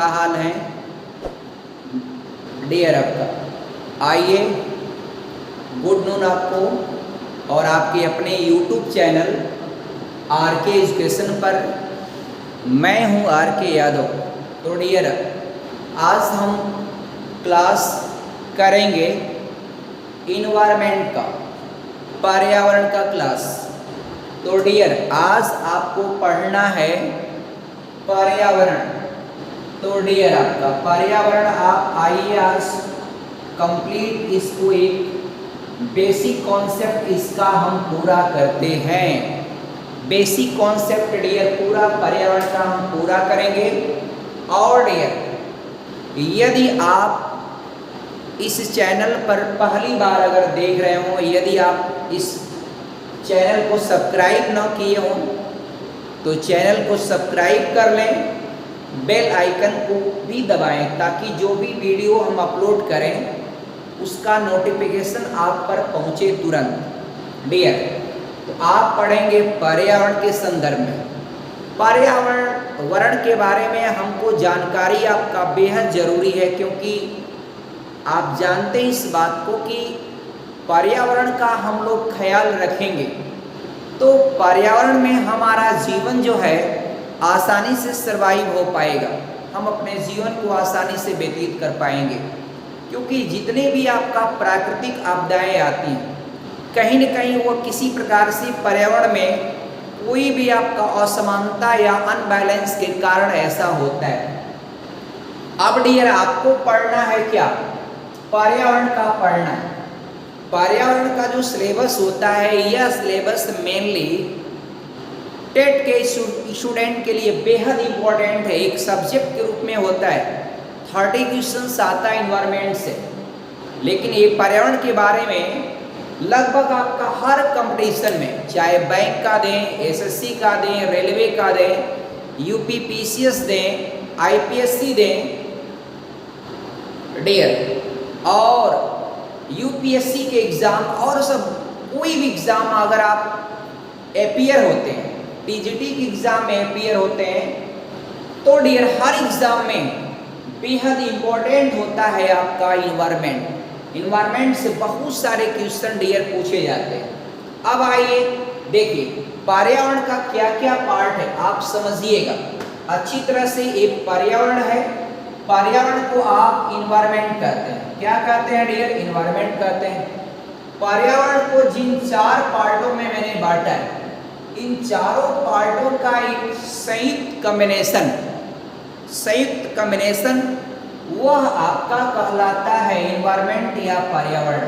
क्या हाल है डियर आपका। आइए गुड नून आपको और आपके अपने YouTube चैनल RK एजुकेशन पर। मैं हूं RK यादव। तो डियर आज हम क्लास करेंगे इन्वायरमेंट का, पर्यावरण का क्लास। तो डियर आज आपको पढ़ना है पर्यावरण। तो डियर आपका पर्यावरण आप आइए आज कंप्लीट इसको एक बेसिक कॉन्सेप्ट इसका हम पूरा करते हैं। बेसिक कॉन्सेप्ट डियर पूरा पर्यावरण का हम पूरा करेंगे। और डियर यदि आप इस चैनल पर पहली बार अगर देख रहे हो, यदि आप इस चैनल को सब्सक्राइब न किए हो तो चैनल को सब्सक्राइब कर लें, बेल आइकन को भी दबाएं ताकि जो भी वीडियो हम अपलोड करें उसका नोटिफिकेशन आप पर पहुंचे तुरंत। डियर तो आप पढ़ेंगे पर्यावरण के संदर्भ में। पर्यावरण के बारे में हमको जानकारी आपका बेहद ज़रूरी है, क्योंकि आप जानते हैं इस बात को कि पर्यावरण का हम लोग ख्याल रखेंगे तो पर्यावरण में हमारा जीवन जो है आसानी से सर्वाइव हो पाएगा। हम अपने जीवन को आसानी से व्यतीत कर पाएंगे, क्योंकि जितने भी आपका प्राकृतिक आपदाएं आती हैं कहीं न कहीं वो किसी प्रकार से पर्यावरण में कोई भी आपका असमानता या अनबैलेंस के कारण ऐसा होता है। अब डियर आपको पढ़ना है क्या? पर्यावरण का पढ़ना है। पर्यावरण का जो सिलेबस होता है यह सिलेबस मेनली टेट के स्टूडेंट के लिए बेहद इंपॉर्टेंट है। एक सब्जेक्ट के रूप में होता है। 30 क्वेश्चन आता है इन्वायरमेंट से, लेकिन ये पर्यावरण के बारे में लगभग आपका हर कंपटीशन में, चाहे बैंक का दें, एसएससी का दें, रेलवे का दें, यूपीपीसीएस दें, आईपीएससी दें डियर, और यूपीएससी के एग्ज़ाम और सब कोई भी एग्ज़ाम अगर आप अपीयर होते हैं, टीजीटी के एग्ज़ाम में अपीयर होते हैं तो डियर हर एग्ज़ाम में बेहद इम्पोर्टेंट होता है आपका इन्वायरमेंट। इन्वायरमेंट से बहुत सारे क्वेश्चन डियर पूछे जाते हैं। अब आइए देखिए पर्यावरण का क्या क्या पार्ट है, आप समझिएगा अच्छी तरह से। एक पर्यावरण है, पर्यावरण को आप इन्वायरमेंट कहते हैं। क्या कहते हैं डियर? इन्वायरमेंट कहते हैं। पर्यावरण को जिन 4 पार्टों में मैंने बांटा है, इन चारों पार्टों का एक संयुक्त कॉम्बिनेशन वह आपका कहलाता है इन्वायरमेंट या पर्यावरण।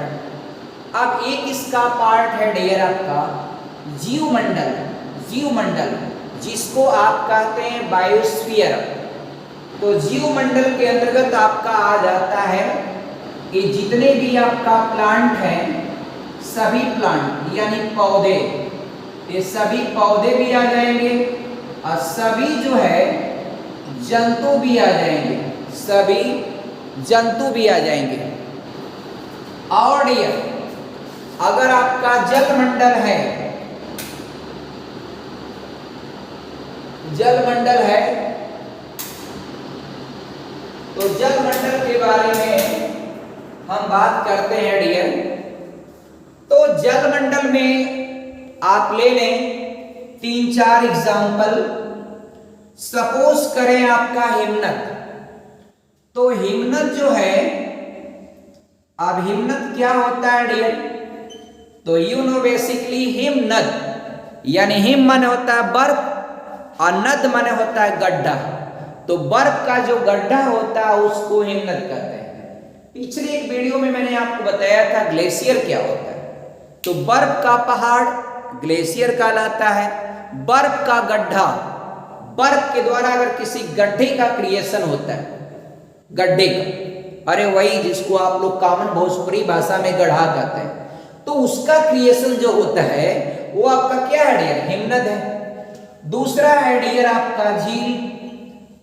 अब एक इसका पार्ट है डियर आपका जीवमंडल, जिसको आप कहते हैं बायोस्फीयर। तो जीवमंडल के अंतर्गत आपका आ जाता है कि जितने भी आपका प्लांट हैं, सभी प्लांट यानी पौधे, ये सभी पौधे भी आ जाएंगे और सभी जो है जंतु भी आ जाएंगे, सभी जंतु भी आ जाएंगे। और डियर अगर आपका जलमंडल है, तो जलमंडल के बारे में हम बात करते हैं डियर। तो जलमंडल में आप ले लें 3-4 एग्जाम्पल। सपोज करें आपका हिमनद। तो हिमनद जो है, अब हिमनद क्या होता है डियर? तो यू नो बेसिकली हिमनद यानी हिम माने होता है बर्फ और नद माने होता है गड्ढा। तो बर्फ का जो गड्ढा होता है उसको हिमनद कहते हैं। पिछले एक वीडियो में मैंने आपको बताया था ग्लेशियर क्या होता है। तो बर्फ का पहाड़ ग्लेशियर कहलाता है। बर्फ का गड्ढा, बर्फ के द्वारा अगर किसी गड्ढे का क्रिएशन होता है, गड्ढे का, अरे वही जिसको आप लोग कॉमन भोजपुरी भाषा में गड्ढा कहते हैं, तो उसका क्रिएशन जो होता है वो आपका क्या है डियर? हिमनद है। दूसरा है डियर आपका झील।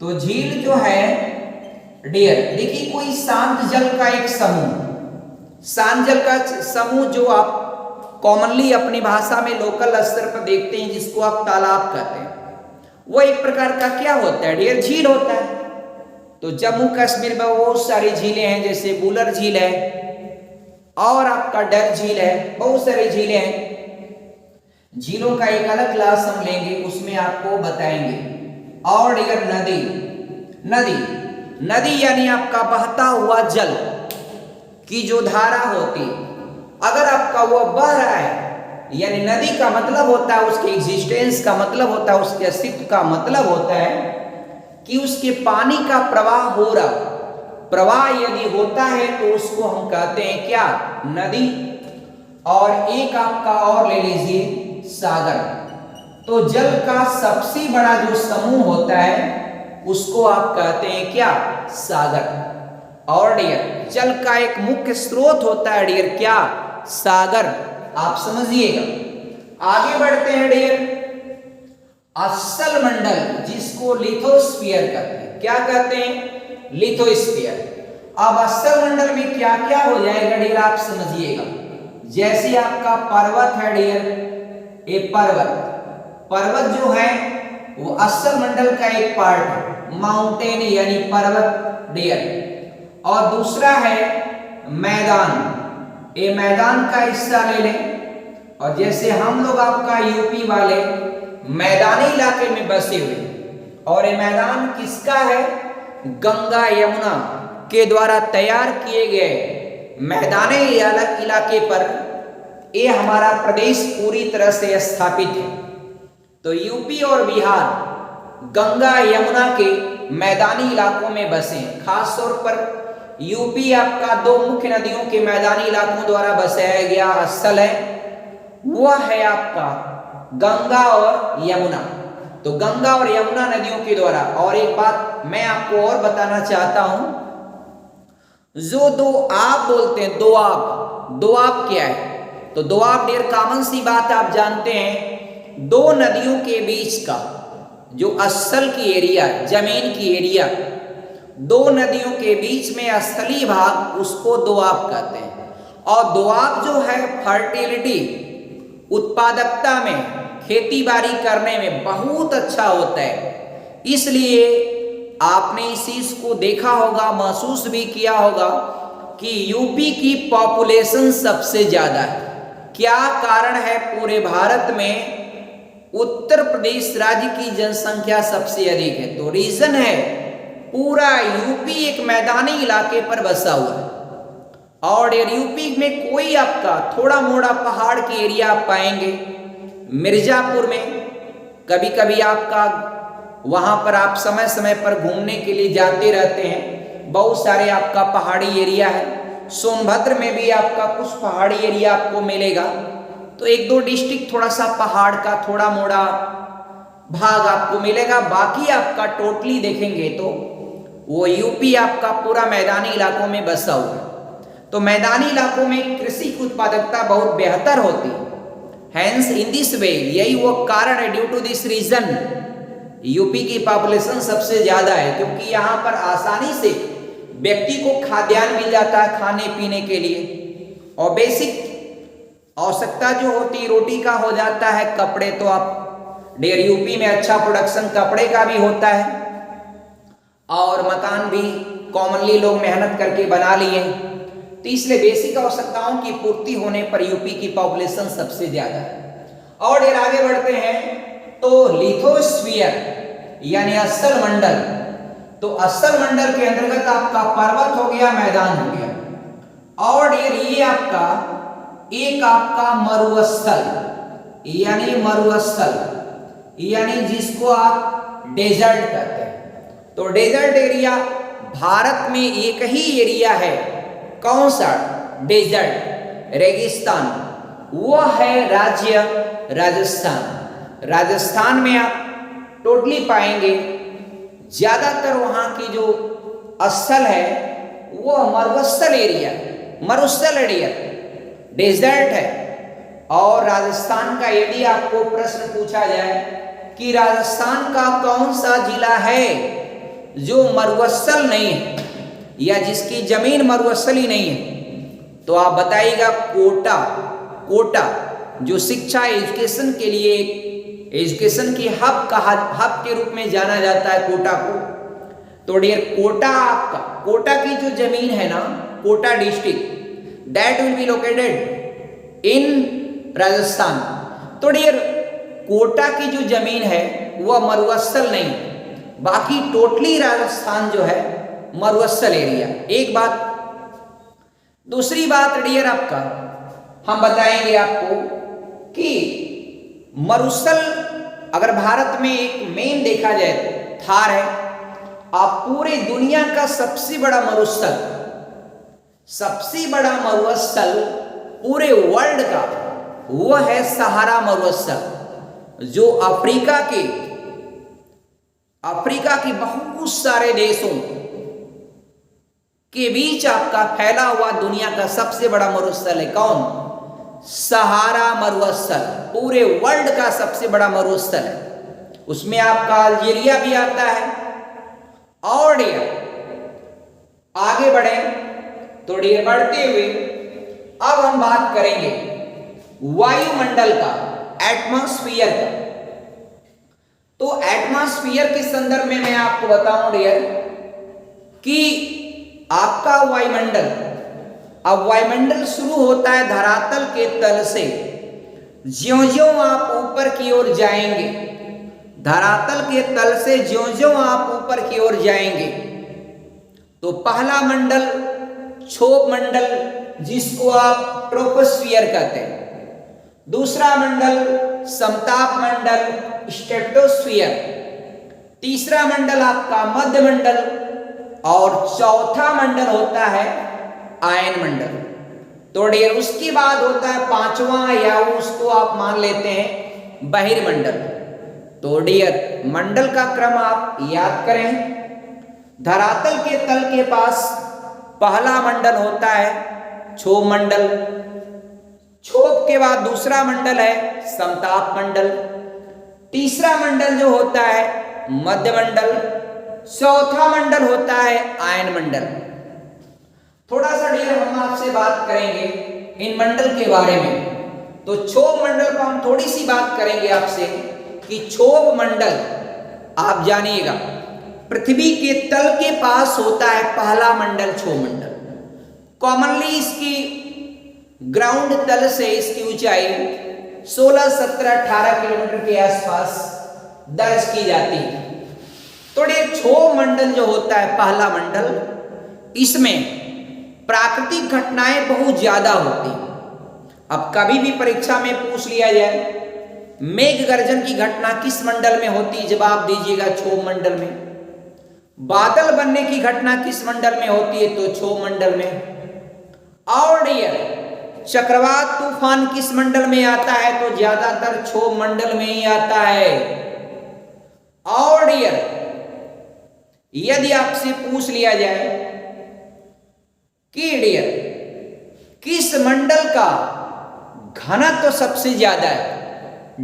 तो झील जो है डियर, देखिए कोई शांत जल का एक समूह, शांत जल का समूह जो आप कॉमनली अपनी भाषा में लोकल स्तर पर देखते हैं, जिसको आप तालाब कहते हैं, वो एक प्रकार का क्या होता है डियर? झील होता है। तो जम्मू कश्मीर में बहुत सारी झीलें हैं, जैसे बुलर झील है और आपका डल झील है, बहुत सारी झीलें हैं। झीलों का एक अलग क्लास हम लेंगे, उसमें आपको बताएंगे। और डियर नदी, नदी नदी यानी आपका बहता हुआ जल की जो धारा होती, अगर आपका वो बह रहा है, यानी नदी का मतलब होता है उसके एग्जिस्टेंस का मतलब होता है, उसके अस्तित्व का मतलब होता है कि उसके पानी का प्रवाह हो रहा, प्रवाह यदि होता है तो उसको हम कहते हैं क्या, नदी। और एक आपका और ले लीजिए सागर। तो जल का सबसे बड़ा जो समूह होता है उसको आप कहते हैं क्या, सागर। और डियर जल का एक मुख्य स्रोत होता है डियर क्या, सागर। आप समझिएगा। आगे बढ़ते हैं डियर, असल मंडल जिसको लिथोस्फीयर कहते हैं, क्या कहते हैं, लिथोस्फीयर। अब असल मंडल में क्या क्या हो जाएगा डियर, आप समझिएगा। जैसे आपका पर्वत है डियर, ये पर्वत जो है वो असल मंडल का एक पार्ट है, माउंटेन यानी पर्वत डियर। और दूसरा है मैदान, ये मैदान का हिस्सा ले लें। और जैसे हम लोग आपका यूपी वाले मैदानी इलाके में बसे हुए, और ये मैदान किसका है, गंगा यमुना के द्वारा तैयार किए गए मैदानी इलाके पर ये हमारा प्रदेश पूरी तरह से स्थापित है। तो यूपी और बिहार गंगा यमुना के मैदानी इलाकों में बसे, खास तौर पर यूपी आपका दो मुख्य नदियों के मैदानी इलाकों द्वारा बसाया गया स्थल है, वह है आपका गंगा और यमुना। तो गंगा और यमुना नदियों के द्वारा। और एक बात मैं आपको और बताना चाहता हूं, जो दो आप बोलते हैं, दोआब क्या है, तो दोआब डियर कॉमन सी बात आप जानते हैं, दो नदियों के बीच का जो असल की एरिया, जमीन की एरिया, दो नदियों के बीच में स्थलीय भाग, उसको दोआब कहते हैं। और दोआब जो है फर्टिलिटी, उत्पादकता में, खेती बाड़ी करने में बहुत अच्छा होता है। इसलिए आपने इस चीज को देखा होगा, महसूस भी किया होगा कि यूपी की पॉपुलेशन सबसे ज्यादा है। क्या कारण है, पूरे भारत में उत्तर प्रदेश राज्य की जनसंख्या सबसे अधिक है, तो रीजन है पूरा यूपी एक मैदानी इलाके पर बसा हुआ है। और यूपी में कोई आपका थोड़ा मोड़ा पहाड़ की एरिया आप पाएंगे, मिर्जापुर में कभी कभी आपका वहां पर आप समय समय पर घूमने के लिए जाते रहते हैं, बहुत सारे आपका पहाड़ी एरिया है। सोनभद्र में भी आपका कुछ पहाड़ी एरिया आपको मिलेगा। तो एक दो डिस्ट्रिक्ट थोड़ा सा पहाड़ का थोड़ा मोड़ा भाग आपको मिलेगा, बाकी आपका टोटली देखेंगे तो वो यूपी आपका पूरा मैदानी इलाकों में बसा हुआ है। तो मैदानी इलाकों में कृषि की उत्पादकता बहुत बेहतर होती है। हैंस इन दिस वे, यही वो कारण है, due to this reason UP की पॉपुलेशन सबसे ज्यादा है, क्योंकि यहाँ पर आसानी से व्यक्ति को खाद्यान्न मिल जाता है खाने पीने के लिए, और बेसिक आवश्यकता जो होती है रोटी का हो जाता है, कपड़े तो आप डेयर यूपी में अच्छा प्रोडक्शन कपड़े का भी होता है, और मकान भी कॉमनली लोग मेहनत करके बना लिए। तो इसलिए बेसिक आवश्यकताओं की पूर्ति होने पर यूपी की पॉपुलेशन सबसे ज्यादा है। और डेयर आगे बढ़ते हैं, तो लिथोस्फीयर यानी असल मंडल। तो असल मंडल के अंतर्गत आपका पर्वत हो गया, मैदान हो गया, और ये आपका एक आपका मरुस्थल यानी जिसको आप डेजर्ट कहते हैं। तो डेजर्ट एरिया भारत में एक ही एरिया है, कौन सा, डेजर्ट रेगिस्तान, वो है राज्य राजस्थान। राजस्थान में आप टोटली पाएंगे ज्यादातर वहां की जो स्थल है वो मरुस्थल एरिया डेजर्ट है। और राजस्थान का यदि आपको प्रश्न पूछा जाए कि राजस्थान का कौन सा जिला है जो मरुस्थल नहीं है या जिसकी जमीन मरुस्थल ही नहीं है, तो आप बताइएगा कोटा जो शिक्षा एजुकेशन के लिए एजुकेशन की हब के रूप में जाना जाता है कोटा को। तो डियर कोटा आपका, कोटा की जो जमीन है ना, Kota district, that will be located in Rajasthan. तो डियर कोटा की जो जमीन है वह मरुस्थल नहीं, बाकी टोटली राजस्थान जो है मरुस्थल एरिया। एक बात। दूसरी बात डियर आपका हम बताएंगे आपको कि मरुस्थल अगर भारत में एक मेन देखा जाए तो थार है। आप पूरे दुनिया का सबसे बड़ा मरुस्थल, सबसे बड़ा मरुस्थल पूरे वर्ल्ड का वो है सहारा मरुस्थल, जो अफ्रीका के बहुत सारे देशों के बीच आपका फैला हुआ दुनिया का सबसे बड़ा मरुस्थल है। कौन? सहारा मरुस्थल, पूरे वर्ल्ड का सबसे बड़ा मरुस्थल है। उसमें आपका अल्जीरिया भी आता है। और डियर आगे बढ़े तो डियर बढ़ते हुए अब हम बात करेंगे वायुमंडल का, एटमॉस्फेयर का। तो एटमॉस्फेयर के संदर्भ में मैं आपको बताऊं डियर कि आपका वायुमंडल, अब वायुमंडल शुरू होता है धरातल के तल से। ज्यों-ज्यों आप ऊपर की ओर जाएंगे, धरातल के तल से ज्यों-ज्यों आप ऊपर की ओर जाएंगे, तो पहला मंडल क्षोभ मंडल, जिसको आप ट्रोपोस्फियर कहते हैं। दूसरा मंडल समताप मंडल, स्ट्रेटोस्फियर। तीसरा मंडल आपका मध्य मंडल, और चौथा मंडल होता है आयन मंडल। तो डियर उसके बाद होता है पांचवा, या उसको आप मान लेते हैं बहिर्मंडल। तो डियर मंडल का क्रम आप याद करें। धरातल के तल के पास पहला मंडल होता है क्षोभ मंडल, क्षोभ के बाद दूसरा मंडल है समताप मंडल, तीसरा मंडल जो होता है मध्य मंडल, चौथा मंडल होता है आयन मंडल। थोड़ा सा डियर हम आपसे बात करेंगे इन मंडल के बारे में। तो क्षोभ मंडल पर हम थोड़ी सी बात करेंगे आपसे कि क्षोभ मंडल आप जानिएगा पृथ्वी के तल के पास होता है पहला मंडल क्षोभ मंडल। कॉमनली इसकी ग्राउंड तल से इसकी ऊंचाई 16, 17, 18 किलोमीटर के आसपास दर्ज की जाती है। तो ये क्षोभ मंडल जो होता है पहला मंडल, इसमें प्राकृतिक घटनाएं बहुत ज्यादा होती हैं। अब कभी भी परीक्षा में पूछ लिया जाए मेघ गर्जन की घटना किस मंडल में होती है, जवाब दीजिएगा क्षोभ मंडल में। बादल बनने की घटना किस मंडल में होती है, तो क्षोभ मंडल में। और डियर चक्रवात तूफान किस मंडल में आता है, तो ज्यादातर क्षोभ मंडल में ही आता है। और डियर यदि आपसे पूछ लिया जाए कि डियर किस मंडल का घनत्व तो सबसे ज्यादा है,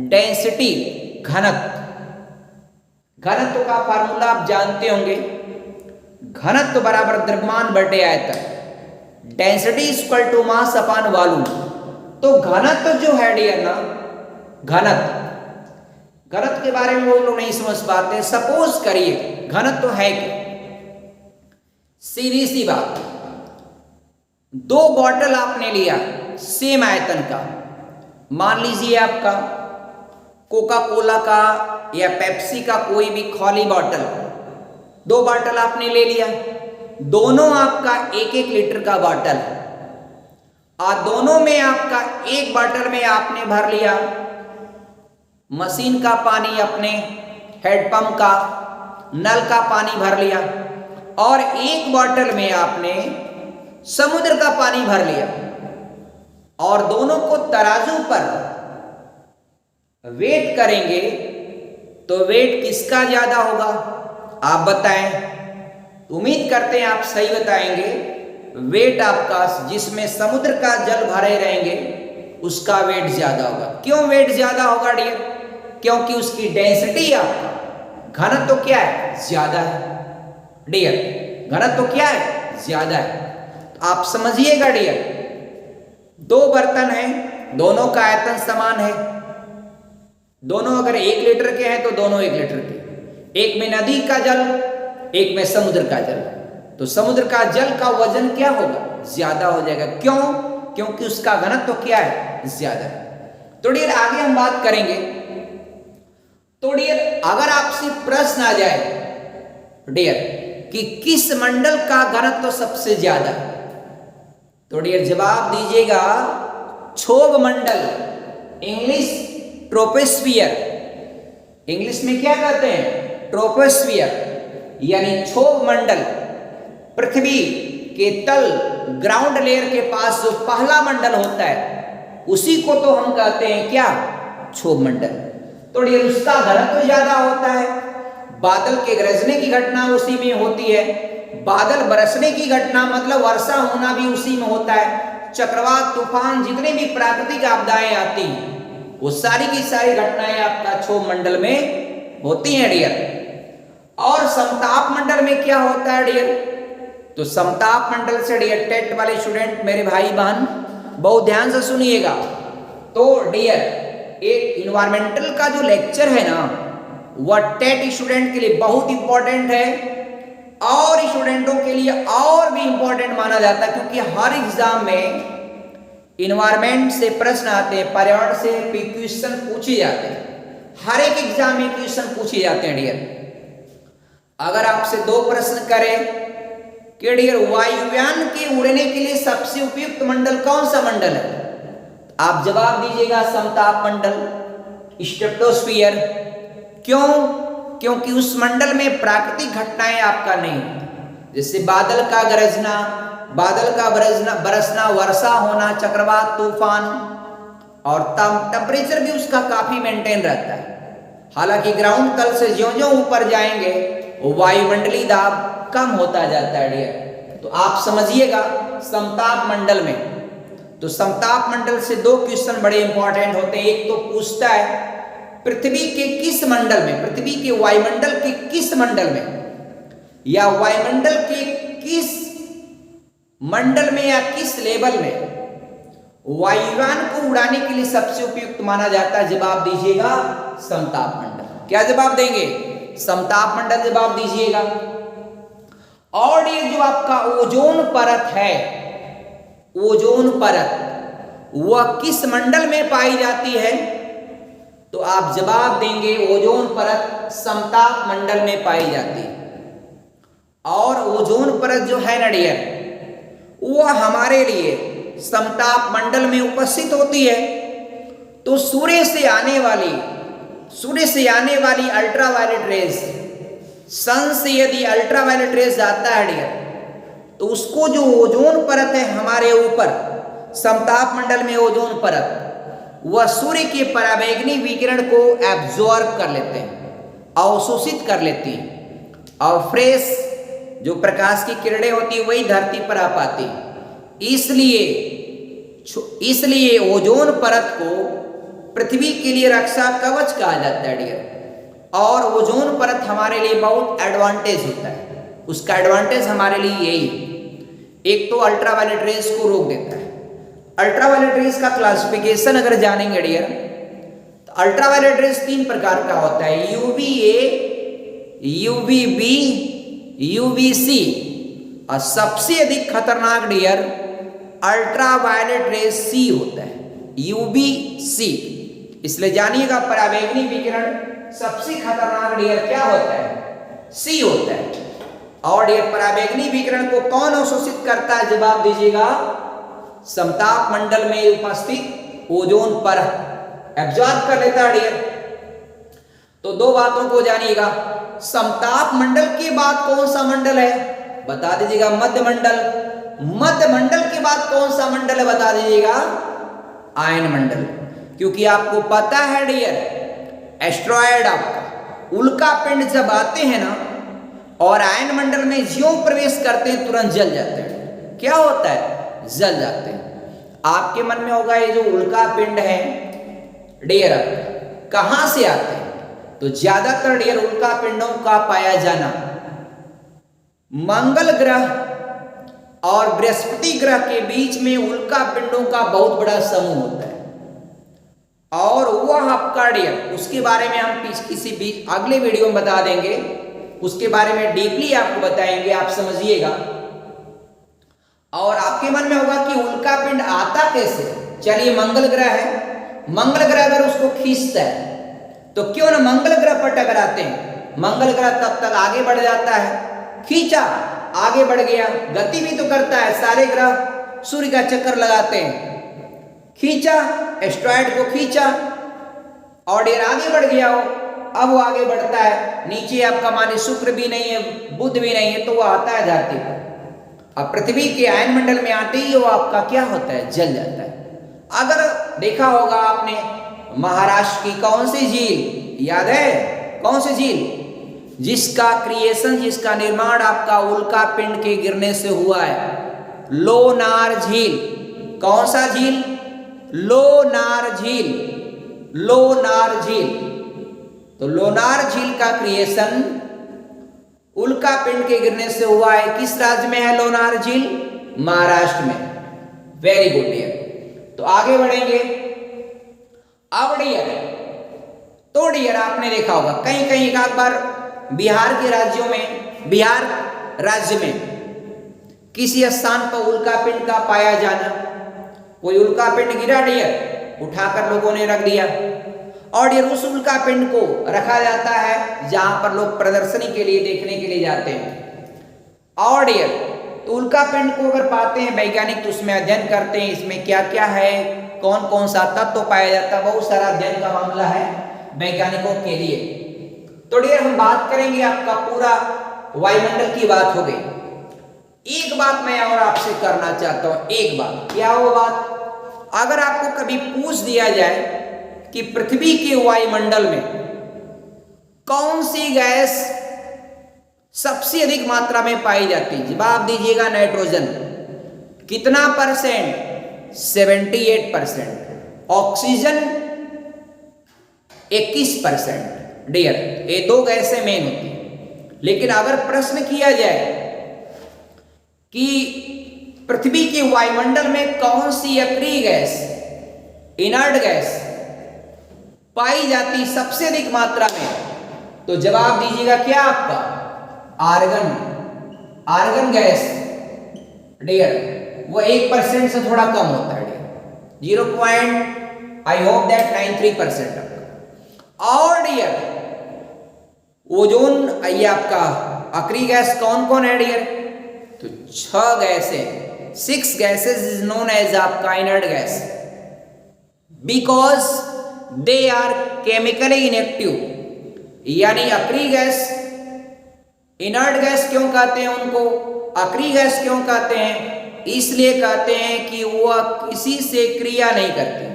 डेंसिटी, घनत्व का फार्मूला आप जानते होंगे, घनत्व बराबर द्रव्यमान बटे आयतन, density equal to mass upon volume. तो घनत्व जो है डियर ना, घनत्व के बारे में वो लोग नहीं समझ पाते। सपोज करिए घनत्व है कि सीधी सी बात, 2 बॉटल आपने लिया सेम आयतन का, मान लीजिए आपका कोका कोला का या पेप्सी का कोई भी खाली बॉटल, 2 बॉटल आपने ले लिया, दोनों आपका 1-1 लीटर का बॉटल है, और दोनों में आपका एक बॉटल में आपने भर लिया मशीन का पानी, अपने हेडपंप का नल का पानी भर लिया, और एक बॉटल में आपने समुद्र का पानी भर लिया, और दोनों को तराजू पर वेट करेंगे तो वेट किसका ज्यादा होगा, आप बताएं। उम्मीद करते हैं आप सही बताएंगे। वेट आपका जिसमें समुद्र का जल भरे रहेंगे उसका वेट ज्यादा होगा। क्यों वेट ज्यादा होगा डियर? क्योंकि उसकी डेंसिटी आपका घनत्व तो क्या है, ज्यादा है डियर, घनत्व तो क्या है, ज्यादा है। तो आप समझिएगा डियर, 2 बर्तन हैं, दोनों का आयतन समान है, दोनों अगर 1 लीटर के हैं तो दोनों 1 लीटर के, एक में नदी का जल एक में समुद्र का जल। तो समुद्र का जल का वजन क्या होगा? ज्यादा हो जाएगा। क्यों? क्योंकि उसका घनत्व क्या है? ज्यादा है। तो डियर आगे हम बात करेंगे। तो डियर अगर आपसे प्रश्न आ जाए डियर कि किस मंडल का घनत्व सबसे ज्यादा है, तो डियर जवाब दीजिएगा क्षोभ मंडल, इंग्लिश ट्रोपोस्फियर। इंग्लिश में क्या कहते हैं? ट्रोपोस्फियर, यानी क्षोभ मंडल। पृथ्वी के तल ग्राउंड लेयर के पास जो पहला मंडल होता है उसी को तो हम कहते हैं क्या? क्षोभ मंडल। तो डियर उसका घनत्व ज्यादा होता है। बादल के गरजने की घटना उसी में होती है। बादल बरसने की घटना मतलब वर्षा होना भी उसी में होता है। चक्रवात, तूफान, जितने भी प्राकृतिक आपदाएं आती हैं वो सारी की सारी घटनाएं आपका क्षोभ मंडल में होती हैं डियर। और समताप मंडल में क्या होता है डियर? तो समताप मंडल से डियर टेट वाले स्टूडेंट मेरे भाई बहन बहुत ध्यान से सुनिएगा। तो डियर एक इन्वायरमेंटल का जो लेक्चर है ना वह टेट स्टूडेंट के लिए बहुत इंपॉर्टेंट है और स्टूडेंटों के लिए और भी इंपॉर्टेंट माना जाता है, क्योंकि हर एग्जाम में इन्वायरमेंट से प्रश्न आते हैं, पर्यावरण से क्वेश्चन पूछे जाते हैं। हर एक एग्जाम में क्वेश्चन पूछे जाते हैं डियर। अगर आपसे दो प्रश्न करें कि डियर वायुयान के उड़ने के लिए सबसे उपयुक्त मंडल कौन सा मंडल है, आप जवाब दीजिएगा समताप मंडल, स्ट्रेटोस्फियर। क्यों? क्योंकि उस मंडल में प्राकृतिक घटनाएं आपका नहीं, जैसे बादल का गरजना, बादल का बरसना, वर्षा होना, चक्रवात, तूफान, और टेम्परेचर भी उसका काफी मेंटेन रहता है। हालांकि ग्राउंड तल से ज्यों-ज्यों ऊपर जाएंगे वायुमंडलीय दाब कम होता जाता है डियर। तो आप समझिएगा समताप मंडल में, तो समताप मंडल से दो क्वेश्चन बड़े इंपॉर्टेंट होते हैं। एक तो पूछता है पृथ्वी के किस मंडल में, पृथ्वी के वायुमंडल के किस मंडल में, या वायुमंडल के किस मंडल में या किस लेवल में वायुयान को उड़ाने के लिए सबसे उपयुक्त माना जाता है। जवाब दीजिएगा समताप मंडल। क्या जवाब देंगे? समताप मंडल जवाब दीजिएगा। और ये जो आपका ओजोन परत है, ओजोन परत वह किस मंडल में पाई जाती है, तो आप जवाब देंगे ओजोन परत समताप मंडल में पाई जाती है। और ओजोन परत जो है ना डियर वह हमारे लिए समताप मंडल में उपस्थित होती है। तो सूर्य से आने वाली अल्ट्रावायलेट रेज, सन से यदि अल्ट्रावायलेट रेज आता है डियर तो उसको जो ओजोन परत है हमारे ऊपर समताप मंडल में ओजोन परत, वह सूर्य के पराबैंगनी विकिरण को एब्जॉर्ब कर लेते हैं, अवशोषित कर लेती हैं, और फ्रेश जो प्रकाश की किरणें होती है वही धरती पर आ पाती। इसलिए ओजोन परत को पृथ्वी के लिए रक्षा कवच कहा जाता है डियर। और ओजोन परत हमारे लिए बहुत एडवांटेज होता है। उसका एडवांटेज हमारे लिए यही है, एक तो अल्ट्रावायलेट रेज को रोक देता है। अल्ट्रावायलेट रेज का क्लासिफिकेशन अगर जानेंगे डियर तो अल्ट्रावायलेट रेज तीन प्रकार का होता है, यूवीए, यूवीबी, यूवीसी, और सबसे अधिक खतरनाक डियर अल्ट्रावायलेट रेज सी होता है, यूवीसी। इसलिए जानिएगा पराबैंगनी विकिरण सबसे खतरनाक डियर क्या होता है? सी होता है। और डियर पराबैंगनी विकिरण को कौन अवशोषित करता है? जवाब दीजिएगा समताप मंडल में उपस्थित ओजोन परत एब्जॉर्ब कर लेता है डियर। तो दो बातों को जानिएगा, समताप मंडल के बाद कौन सा मंडल है बता दीजिएगा? मध्य मंडल। मध्य मंडल के बाद कौन सा मंडल है बता दीजिएगा? आयन मंडल। क्योंकि आपको पता है डियर एस्ट्रॉयड आपका उल्का पिंड जब आते हैं ना और आयन मंडल में ज्यों प्रवेश करते हैं तुरंत जल जाते हैं। क्या होता है? जल जाते हैं। आपके मन में होगा ये जो उल्का पिंड है डियर कहां से आते हैं? तो ज्यादातर डियर उल्का पिंडों का पाया जाना मंगल ग्रह और बृहस्पति ग्रह के बीच में उल्का पिंडों का बहुत बड़ा समूह होता है। और वह आपका डियर उसके बारे में हम किसी भी अगले वीडियो में बता देंगे उसके बारे में डीपली आपको बताएंगे, आप समझिएगा। और आपके मन में होगा कि उल्का पिंड आता कैसे। चलिए, मंगल ग्रह है, मंगल ग्रह अगर उसको खींचता है तो क्यों ना मंगल ग्रह पर टकराते हैं। मंगल ग्रह तब तक आगे बढ़ जाता है, खींचा आगे बढ़ गया, गति भी तो करता है, सारे ग्रह सूर्य का चक्कर लगाते हैं। खींचा, एस्ट्रॉयड को खींचा और ये आगे बढ़ गया हो, अब वो आगे बढ़ता है, नीचे आपका माने शुक्र भी नहीं है, बुध भी नहीं है, तो वो आता है धरती पर। अब पृथ्वी के आयन मंडल में आते ही वो आपका क्या होता है, जल जाता है। अगर देखा होगा आपने महाराष्ट्र की कौन सी झील याद है, कौन सी झील जिसका क्रिएशन, जिसका निर्माण आपका उल्का पिंड के गिरने से हुआ है, लोनार झील। कौन सा झील, लोनार झील, लोनार झील। तो लोनार झील का क्रिएशन उल्का पिंड के गिरने से हुआ है। किस राज्य में है लोनार झील, महाराष्ट्र में। Very good dear. तो आगे बढ़ेंगे। अब डियर, तो डियर आपने देखा होगा कहीं कहीं एक आध बार बिहार के राज्यों में, बिहार राज्य में किसी स्थान पर उल्का पिंड का पाया जाना। कोई उल्का पिंड गिरा डियर, उठाकर लोगों ने रख दिया और ये उस उल्का पिंड को रखा जाता है जहां पर लोग प्रदर्शनी के लिए, देखने के लिए जाते हैं। और डियर, तो उल्का पिंड को अगर पाते हैं वैज्ञानिक तो उसमें अध्ययन करते हैं, इसमें क्या क्या है, कौन कौन सा तत्व पाया जाता है, बहुत सारा अध्ययन का मामला है वैज्ञानिकों के लिए। तो डियर हम बात करेंगे, आपका पूरा वायुमंडल की बात हो गई। एक बात मैं और आपसे करना चाहता हूं, एक बात, क्या वो बात, अगर आपको कभी पूछ दिया जाए कि पृथ्वी के वायुमंडल में कौन सी गैस सबसे अधिक मात्रा में पाई जाती है, जवाब दीजिएगा नाइट्रोजन। कितना परसेंट, 78%। ऑक्सीजन 21%। डियर, ये दो गैसें मेन होती हैं। लेकिन अगर प्रश्न किया जाए कि पृथ्वी के वायुमंडल में कौन सी अक्रिय गैस, इनर्ट गैस पाई जाती सबसे अधिक मात्रा में, तो जवाब दीजिएगा क्या आपका, आर्गन। आर्गन गैस डियर वो 1% से थोड़ा कम होता है डियर, 0.93%। और डियर ओजोन, ये आपका अक्रिय गैस कौन कौन है डियर, तो 6 गैसें, 6 गैसेस इज नोन एज आपका inert gas because they are chemically inactive. यानी अक्रिय गैस, इनर्ट गैस क्यों कहते हैं उनको, अक्रिय गैस क्यों कहते हैं, इसलिए कहते हैं कि वह किसी से क्रिया नहीं करती।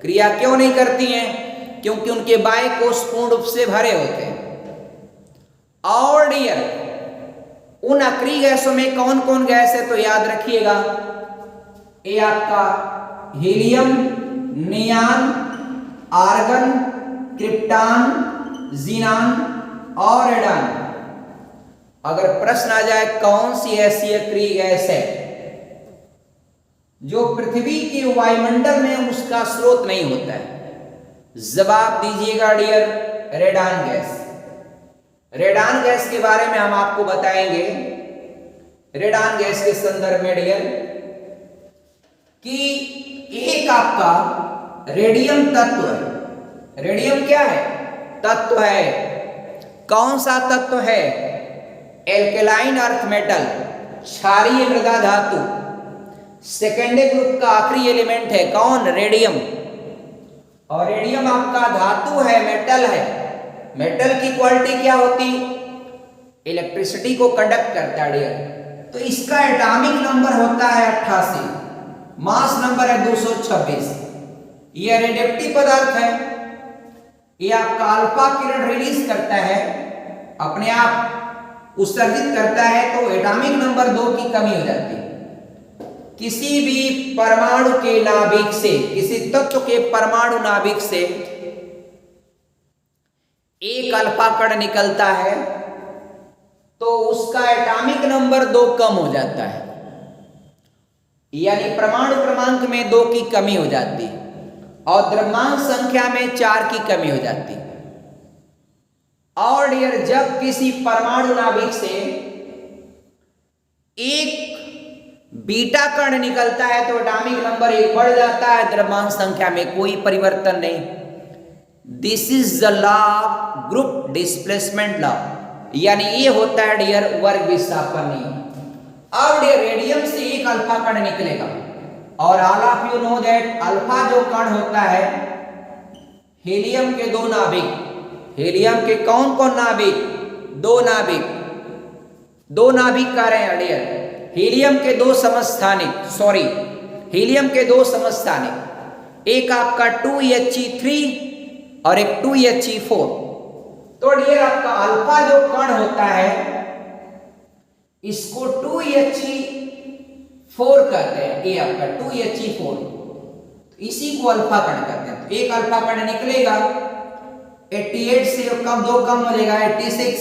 क्रिया क्यों नहीं करती हैं, क्योंकि उनके बाह्य कोश पूर्ण रूप से भरे होते हैं। और डियर उन अक्रिय गैसों में कौन कौन गैस है, तो याद रखिएगा, ये आपका हीलियम, नियान, आर्गन, क्रिप्टान, जीनान और रेडान। अगर प्रश्न आ जाए कौन सी ऐसी अक्रिय गैस है जो पृथ्वी के वायुमंडल में उसका स्रोत नहीं होता है, जवाब दीजिएगा dear, radon gas. Radon gas के बारे में हम आपको बताएंगे, रेडान गैस के संदर्भ में डियर, कि एक आपका रेडियम तत्व है। रेडियम क्या है, तत्व है। कौन सा तत्व है, एल्केलाइन अर्थ मेटल, क्षारीय मृदा धातु। सेकेंडरी ग्रुप का आखिरी एलिमेंट है कौन, रेडियम। और रेडियम आपका धातु है, मेटल है। मेटल की क्वालिटी क्या होती, इलेक्ट्रिसिटी को कंडक्ट करता है डियर। तो इसका एटॉमिक नंबर होता है 88, मास नंबर है 226। यह रेडियोएक्टिव पदार्थ है, यह आपका अल्फा किरण रिलीज करता है, अपने आप उत्सर्जित करता है, तो एटॉमिक नंबर 2 की कमी हो जाती है। किसी भी परमाणु के नाभिक से, किसी तत्व के परमाणु नाभिक से एक अल्फा कण निकलता है तो उसका एटॉमिक नंबर 2 कम हो जाता है, यानी परमाणु क्रमांक में 2 की कमी हो जाती है और द्रव्यमान संख्या में 4 की कमी हो जाती है। और डियर जब किसी परमाणु नाभिक से एक बीटा कण निकलता है तो एटॉमिक नंबर 1 बढ़ जाता है, द्रव्यमान संख्या में कोई परिवर्तन नहीं। This is the law of group displacement law, यानी ये होता है डियर वर्ग विस्थापन नियम। अब डियर रेडियम से एक अल्फा कण निकलेगा और all of you know that alpha जो कण होता है हीलियम के दो नाभिक, हीलियम के कौन कौन नाभिक? दो नाभिक, दो नाभिक कह रहे हैं डियर, हीलियम के दो समस्थानिक, सॉरी हीलियम के दो समस्थानिक, एक आपका 2He3 और एक 2He4। तो डियर आपका अल्फा जो कण होता है इसको 2He4 कहते हैं, ये आपका 2He4, इसी को अल्फा कण कहते हैं। तो एक अल्फा कण निकलेगा 88 से कम, दो कम हो जाएगा 86,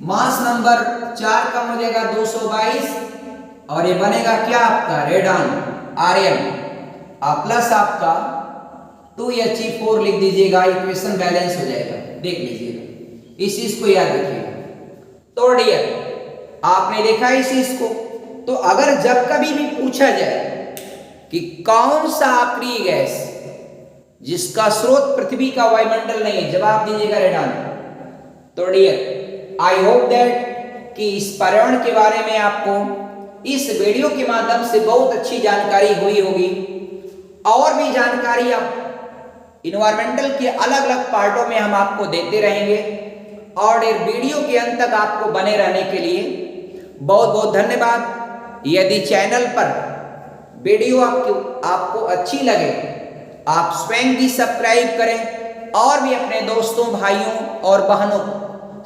मास नंबर 4 कम हो जाएगा 222 और ये बनेगा क्या आपका रेडॉन आर्यन, प्लस आपका 2He4 लिख दीजिएगा, इक्वेशन बैलेंस हो जाएगा, देख लीजिएगा, इस चीज को याद रखिएगा। तो डियर आपने देखा इस चीज को, तो अगर जब कभी भी पूछा जाए कि कौन सा अक्रिय गैस जिसका स्रोत पृथ्वी का वायुमंडल नहीं है, जवाब दीजिएगा रेडॉन। तो डियर आई होप दैट कि इस पर्यावरण के बारे में आपको इस वीडियो के माध्यम से बहुत अच्छी जानकारी हुई होगी। और भी जानकारी आप इन्वायरमेंटल के अलग अलग पार्टों में हम आपको देते रहेंगे। और वीडियो के अंत तक आपको बने रहने के लिए बहुत बहुत धन्यवाद। यदि चैनल पर वीडियो आपको अच्छी लगे आप स्वयं भी सब्सक्राइब करें और भी अपने दोस्तों भाइयों और बहनों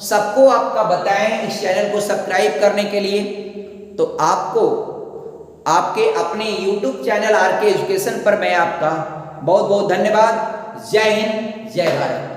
सबको आपका बताएं इस चैनल को सब्सक्राइब करने के लिए। तो आपको आपके अपने YouTube चैनल आर के एजुकेशन पर मैं आपका बहुत बहुत धन्यवाद। जय हिंद, जय भारत।